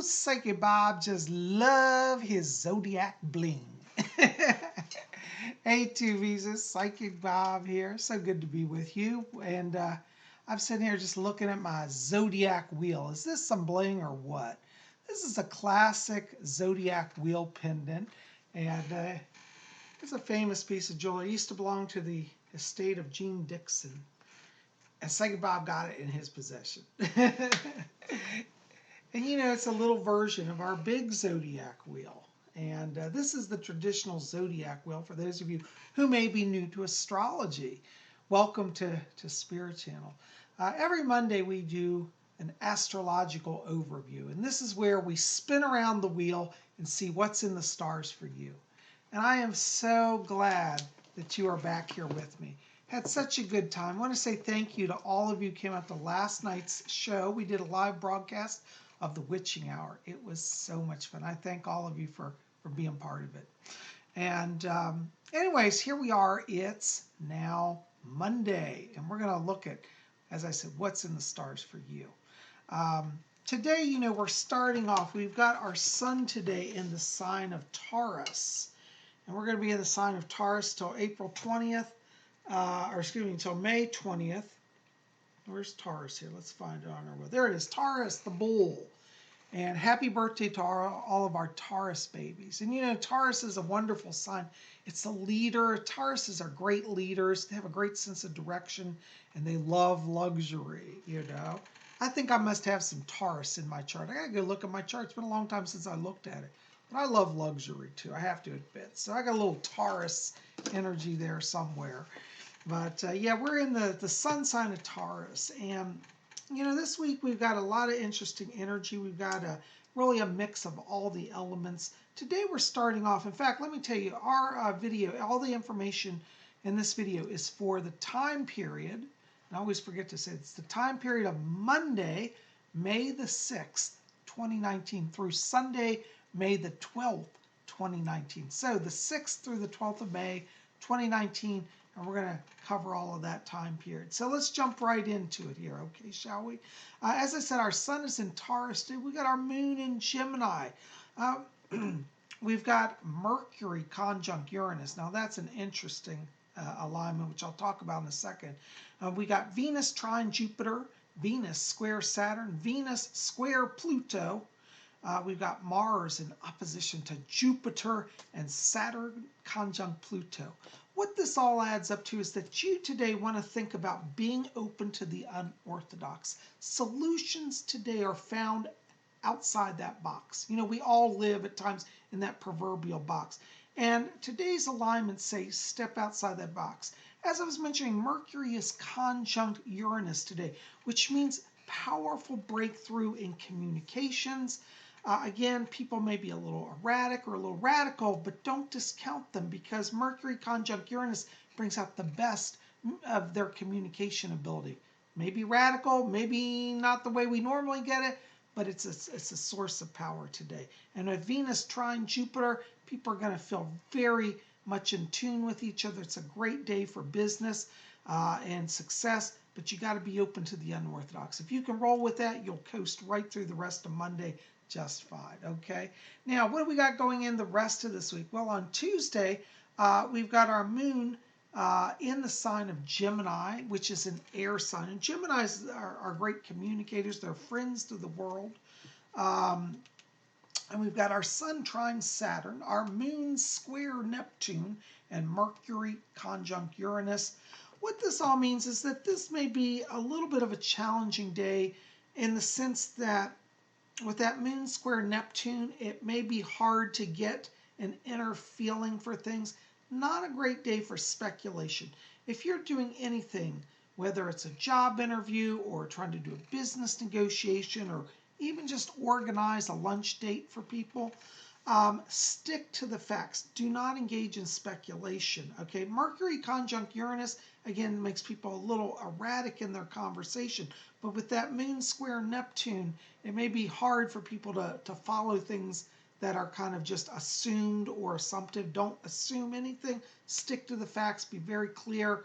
Psychic Bob just love his Zodiac bling. Hey, Tubies, it's Psychic Bob here. So good to be with you. And I'm sitting here just looking at my Zodiac wheel. Is this some bling or what? This is a classic Zodiac wheel pendant. And it's a famous piece of jewelry. It used to belong to the estate of Gene Dixon. And Psychic Bob got it in his possession. And you know, it's a little version of our big Zodiac wheel. And this is the traditional Zodiac wheel for those of you who may be new to astrology. Welcome to Spirit Channel. Every Monday we do an astrological overview. And this is where we spin around the wheel and see what's in the stars for you. And I am so glad that you are back here with me. Had such a good time. I want to say thank you to all of you who came out to last night's show. We did a live broadcast of the Witching Hour. It was so much fun. I thank all of you for being part of it. And anyways, here we are. It's now Monday, and we're going to look at, as I said, what's in the stars for you. Today, you know, we're starting off. We've got our sun today in the sign of Taurus, and we're going to be in the sign of Taurus till April 20th, until May 20th. Where's Taurus here? Let's find it on our wheel. There it is, Taurus, the bull. And happy birthday to all of our Taurus babies. And you know, Taurus is a wonderful sign. It's a leader. Tauruses are great leaders. They have a great sense of direction, and they love luxury, you know. I think I must have some Taurus in my chart. I got to go look at my chart. It's been a long time since I looked at it. But I love luxury, too, I have to admit. So I got a little Taurus energy there somewhere. But yeah, we're in the sun sign of Taurus, and you know, this week we've got a lot of interesting energy. We've got really a mix of all the elements. Today we're starting off, in fact, let me tell you, our video, all the information in this video is for the time period, and I always forget to say it's the time period of Monday, May the 6th, 2019 through Sunday, May the 12th, 2019. So the 6th through the 12th of May, 2019, and we're going to cover all of that time period. So let's jump right into it here, okay, shall we? As I said, our sun is in Taurus. We got our moon in Gemini. We've got Mercury conjunct Uranus. Now that's an interesting alignment, which I'll talk about in a second. We got Venus trine Jupiter, Venus square Saturn, Venus square Pluto. We've got Mars in opposition to Jupiter and Saturn conjunct Pluto. What this all adds up to is that you today want to think about being open to the unorthodox. Solutions today are found outside that box. You know, we all live at times in that proverbial box. And today's alignments say step outside that box. As I was mentioning, Mercury is conjunct Uranus today, which means powerful breakthrough in communications. Again, people may be a little erratic or a little radical, but don't discount them because Mercury conjunct Uranus brings out the best of their communication ability. Maybe radical, maybe not the way we normally get it, but it's a source of power today. And with Venus trine Jupiter, people are going to feel very much in tune with each other. It's a great day for business and success, but you got to be open to the unorthodox. If you can roll with that, you'll coast right through the rest of Monday just fine, okay? Now, what do we got going in the rest of this week? Well, on Tuesday, we've got our moon in the sign of Gemini, which is an air sign. And Geminis are great communicators. They're friends to the world. And we've got our sun trine Saturn, our moon square Neptune, and Mercury conjunct Uranus. What this all means is that this may be a little bit of a challenging day in the sense that with that moon square Neptune, it may be hard to get an inner feeling for things. Not a great day for speculation. If you're doing anything, whether it's a job interview or trying to do a business negotiation or even just organize a lunch date for people, stick to the facts. Do not engage in speculation, okay? Mercury conjunct Uranus, again, makes people a little erratic in their conversation. But with that moon square Neptune, it may be hard for people to follow things that are kind of just assumed or assumptive. Don't assume anything. Stick to the facts. Be very clear.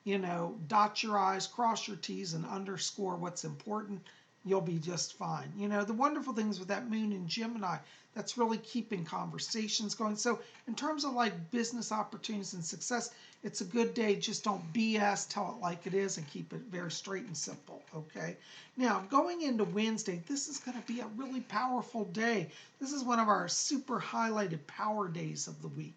You know, dot your I's, cross your T's, and underscore what's important. you'll be just fine. You know, the wonderful things with that moon in Gemini, that's really keeping conversations going. So in terms of like business opportunities and success, it's a good day. Just don't BS, tell it like it is, and keep it very straight and simple, okay? Now, going into Wednesday, this is going to be a really powerful day. This is one of our super highlighted power days of the week.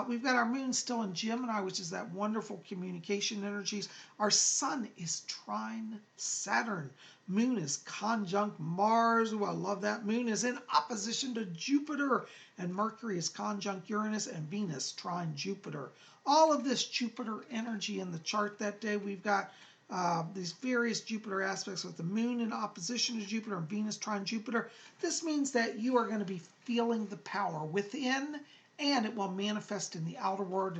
We've got our moon still in Gemini, which is that wonderful communication energies. Our sun is trine Saturn. Moon is conjunct Mars. Ooh, I love that. Moon is in opposition to Jupiter. And Mercury is conjunct Uranus, and Venus trine Jupiter. All of this Jupiter energy in the chart that day. We've got these various Jupiter aspects with the moon in opposition to Jupiter and Venus trine Jupiter. This means that you are going to be feeling the power within, and it will manifest in the outer world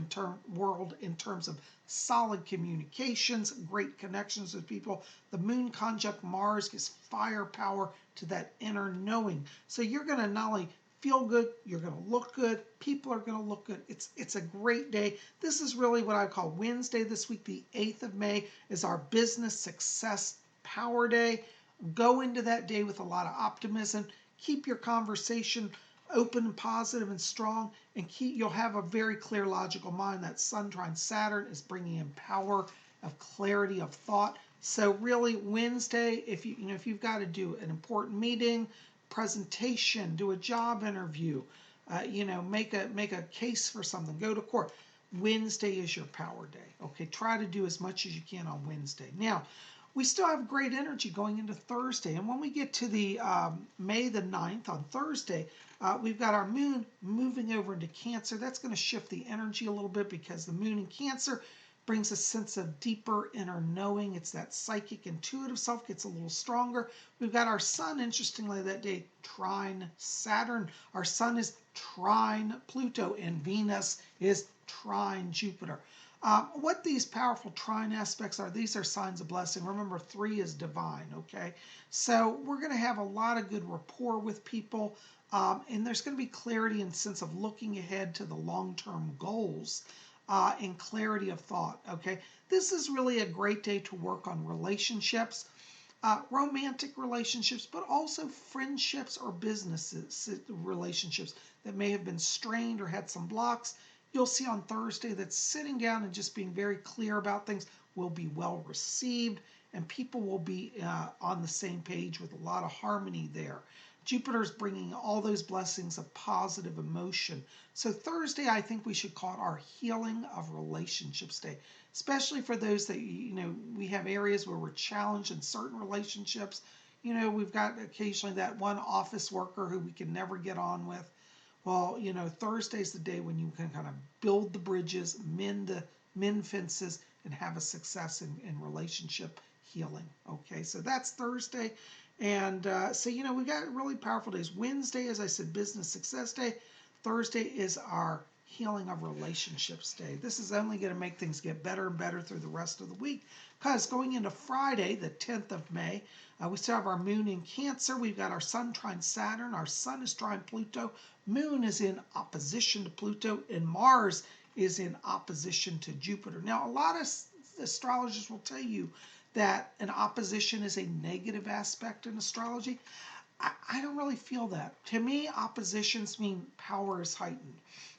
in terms of solid communications, great connections with people. The moon conjunct Mars gives firepower to that inner knowing. So you're going to not only feel good, you're going to look good, people are going to look good. It's a great day. This is really what I call Wednesday this week. The 8th of May is our business success power day. Go into that day with a lot of optimism. Keep your conversation open and positive and strong, and you'll have a very clear logical mind. That sun trine Saturn is bringing in power of clarity of thought. So really Wednesday, if you've got to do an important meeting, presentation, do a job interview, make a case for something, go to court, Wednesday is your power day. Okay, try to do as much as you can on Wednesday. Now, we still have great energy going into Thursday. And when we get to the May the 9th on Thursday, we've got our moon moving over into Cancer. That's going to shift the energy a little bit because the moon in Cancer brings a sense of deeper inner knowing. It's that psychic, intuitive self gets a little stronger. We've got our sun, interestingly, that day, trine Saturn. Our sun is trine Pluto, and Venus is trine Jupiter. What these powerful trine aspects are, these are signs of blessing. Remember, 3 is divine, okay? So we're going to have a lot of good rapport with people, and there's going to be clarity and sense of looking ahead to the long-term goals and clarity of thought, okay? This is really a great day to work on relationships, romantic relationships, but also friendships or businesses relationships that may have been strained or had some blocks. You'll see on Thursday that sitting down and just being very clear about things will be well received, and people will be on the same page with a lot of harmony there. Jupiter's bringing all those blessings of positive emotion. So Thursday, I think we should call it our healing of relationships day, especially for those that, we have areas where we're challenged in certain relationships. We've got occasionally that one office worker who we can never get on with. Well, Thursday's the day when you can kind of build the bridges, mend fences, and have a success in relationship healing. Okay, so that's Thursday. And so, we got really powerful days. Wednesday, as I said, business success day. Thursday is our healing of relationships day. This is only going to make things get better and better through the rest of the week, because going into Friday, the 10th of May, we still have our moon in Cancer. We've got our sun trine Saturn. Our sun is trine Pluto. Moon is in opposition to Pluto, and Mars is in opposition to Jupiter. Now, a lot of astrologers will tell you that an opposition is a negative aspect in astrology. I don't really feel that. To me, oppositions mean power is heightened.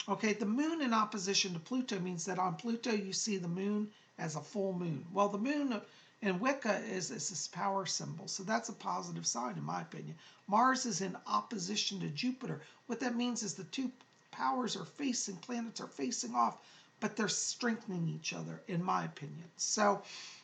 Okay, the moon in opposition to Pluto means that on Pluto you see the moon as a full moon. Well, the moon in Wicca is this power symbol, so that's a positive sign in my opinion. Mars is in opposition to Jupiter. What that means is the two planets are facing off, but they're strengthening each other, in my opinion. So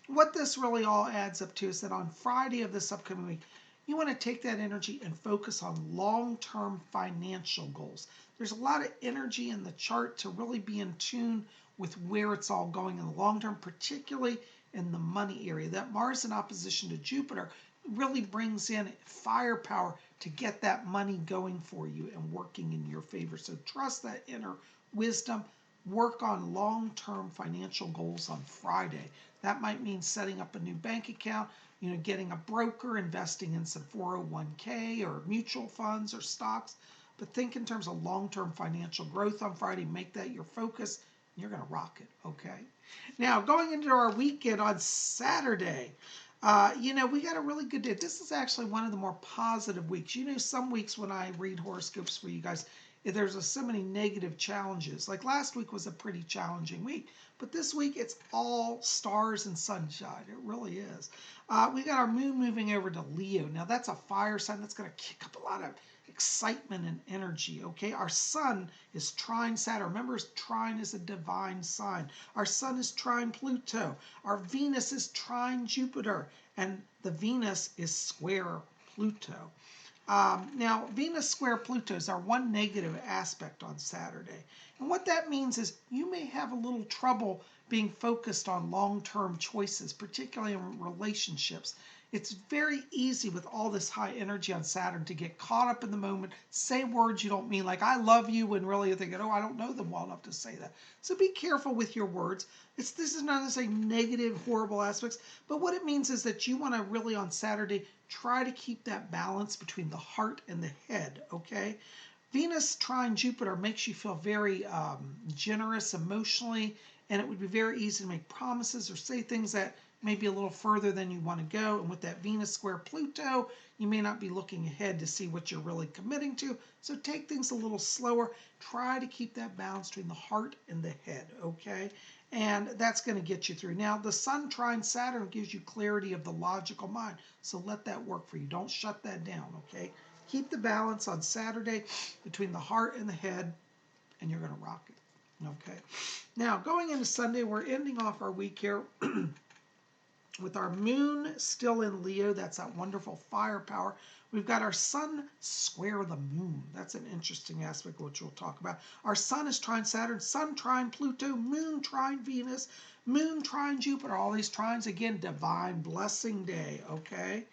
what this really all adds up to is that on Friday of this upcoming week, you want to take that energy and focus on long-term financial goals. There's a lot of energy in the chart to really be in tune with where it's all going in the long term, particularly in the money area. That Mars in opposition to Jupiter really brings in firepower to get that money going for you and working in your favor. So trust that inner wisdom. Work on long-term financial goals on Friday. That might mean setting up a new bank account, getting a broker, investing in some 401k or mutual funds or stocks. But think in terms of long-term financial growth on Friday. Make that your focus. You're going to rock it, okay? Now, going into our weekend on Saturday, We got a really good day. This is actually one of the more positive weeks. Some weeks when I read horoscopes for you guys, there's so many negative challenges. Like last week was a pretty challenging week, but this week it's all stars and sunshine. It really is. We got our moon moving over to Leo. Now that's a fire sign that's going to kick up a lot of excitement and energy. Okay, our sun is trine Saturn. Remember, trine is a divine sign. Our sun is trine Pluto. Our Venus is trine Jupiter, and the Venus is square Pluto. Now, Venus square Pluto is our one negative aspect on Saturday. And what that means is you may have a little trouble being focused on long-term choices, particularly in relationships. It's very easy with all this high energy on Saturn to get caught up in the moment, say words you don't mean, like I love you, when really you're thinking, oh, I don't know them well enough to say that. So be careful with your words. This is not to say negative, horrible aspects, but what it means is that you want to really on Saturday try to keep that balance between the heart and the head, okay? Venus trine Jupiter makes you feel very generous emotionally, and it would be very easy to make promises or say things that maybe a little further than you want to go. And with that Venus square Pluto, you may not be looking ahead to see what you're really committing to. So take things a little slower. Try to keep that balance between the heart and the head, okay? And that's going to get you through. Now, the Sun trine Saturn gives you clarity of the logical mind. So let that work for you. Don't shut that down, okay? Keep the balance on Saturday between the heart and the head, and you're going to rock it, okay? Now, going into Sunday, we're ending off our week here with our moon still in Leo. That's that wonderful firepower. We've got our sun square the moon. That's an interesting aspect, which we'll talk about. Our sun is trine Saturn, sun trine Pluto, moon trine Venus, moon trine Jupiter. All these trines, again, divine blessing day, okay?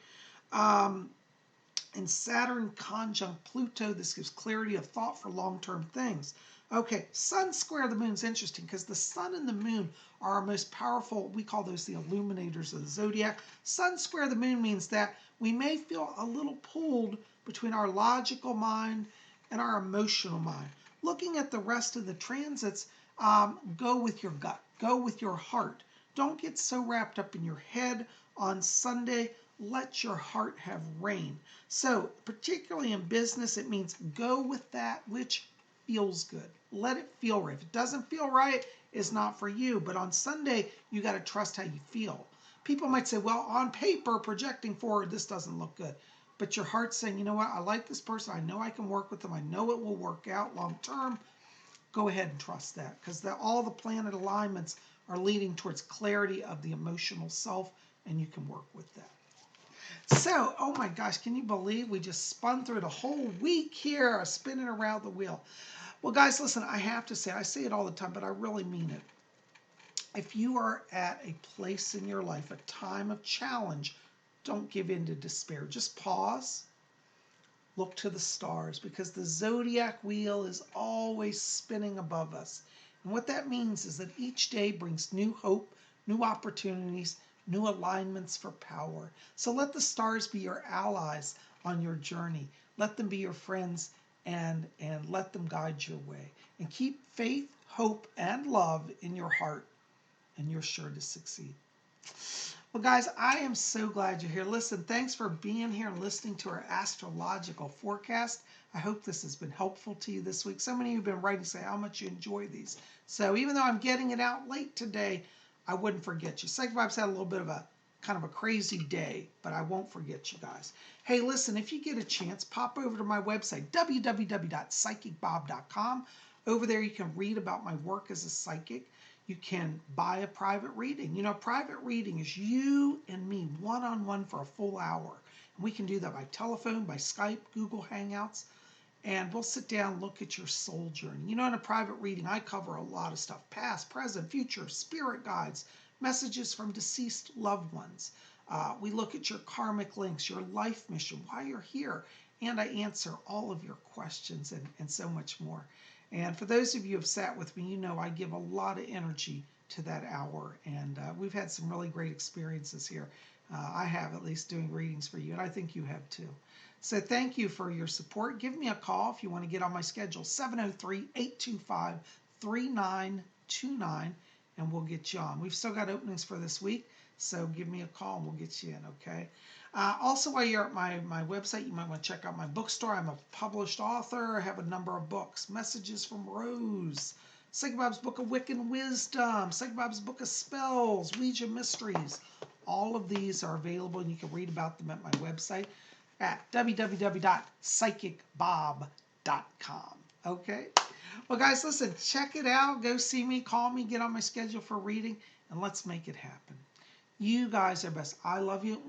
And Saturn conjunct Pluto, this gives clarity of thought for long-term things. Okay, sun square the moon is interesting because the sun and the moon are our most powerful, we call those the illuminators of the zodiac. Sun square the moon means that we may feel a little pulled between our logical mind and our emotional mind. Looking at the rest of the transits, go with your gut, go with your heart. Don't get so wrapped up in your head on Sunday. Let your heart have reign. So particularly in business, it means go with that which feels good. Let it feel right. If it doesn't feel right, it's not for you. But on Sunday, you got to trust how you feel. People might say, well, on paper, projecting forward, this doesn't look good. But your heart's saying, you know what, I like this person. I know I can work with them. I know it will work out long term. Go ahead and trust that, because all the planet alignments are leading towards clarity of the emotional self, and you can work with that. So, oh my gosh, can you believe we just spun through the whole week here, spinning around the wheel? Well, guys, listen, I have to say, I say it all the time, but I really mean it. If you are at a place in your life, a time of challenge, don't give in to despair. Just pause, look to the stars, because the zodiac wheel is always spinning above us. And what that means is that each day brings new hope, new opportunities, new alignments for power. So let the stars be your allies on your journey. Let them be your friends, and let them guide your way. And keep faith, hope, and love in your heart, and you're sure to succeed. Well, guys, I am so glad you're here. Listen, thanks for being here and listening to our astrological forecast. I hope this has been helpful to you this week. So many of you have been writing saying how much you enjoy these. So even though I'm getting it out late today, I wouldn't forget you. PsychicBob's had a little bit of a kind of a crazy day, but I won't forget you guys. Hey, listen, if you get a chance, pop over to my website, www.psychicbob.com. Over there, you can read about my work as a psychic. You can buy a private reading. You know, private reading is you and me one-on-one for a full hour. And we can do that by telephone, by Skype, Google Hangouts. And we'll sit down, look at your soul journey. You know, in a private reading, I cover a lot of stuff. Past, present, future, spirit guides, messages from deceased loved ones. We look at your karmic links, your life mission, why you're here. And I answer all of your questions and so much more. And for those of you who have sat with me, you know I give a lot of energy to that hour. And we've had some really great experiences here. I have, at least, doing readings for you. And I think you have too. So thank you for your support. Give me a call if you want to get on my schedule, 703-825-3929, and we'll get you on. We've still got openings for this week. So give me a call and we'll get you in, okay? Also, while you're at my website, you might want to check out my bookstore. I'm a published author. I have a number of books. Messages from Rose, PsychicBob's Book of Wiccan Wisdom, PsychicBob's Book of Spells, Ouija Mysteries. All of these are available, and you can read about them at my website at www.psychicbob.com. Okay? Well, guys, listen, check it out. Go see me, call me, get on my schedule for reading, and let's make it happen. You guys are best. I love you.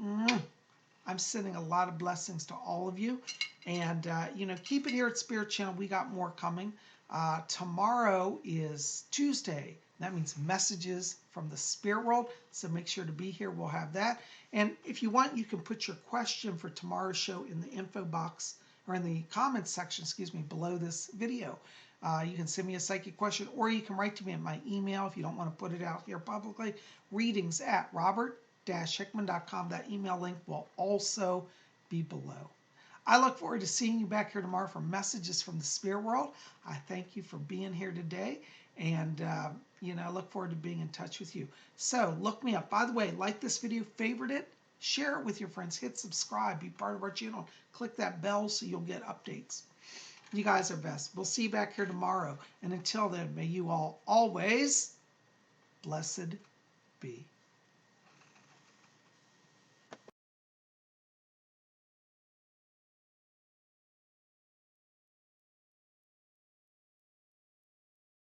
I'm sending a lot of blessings to all of you. And, keep it here at Spirit Channel. We got more coming. Tomorrow is Tuesday. That means messages from the spirit world. So make sure to be here. We'll have that. And if you want, you can put your question for tomorrow's show in the info box or in the comments section, below this video. You can send me a psychic question, or you can write to me at my email if you don't want to put it out here publicly. Readings at robert-hickman.com. That email link will also be below. I look forward to seeing you back here tomorrow for messages from the spirit world. I thank you for being here today, and I look forward to being in touch with you. So look me up. By the way, like this video, favorite it, share it with your friends, hit subscribe, be part of our channel, click that bell so you'll get updates. You guys are best. We'll see you back here tomorrow. And until then, may you all always blessed be.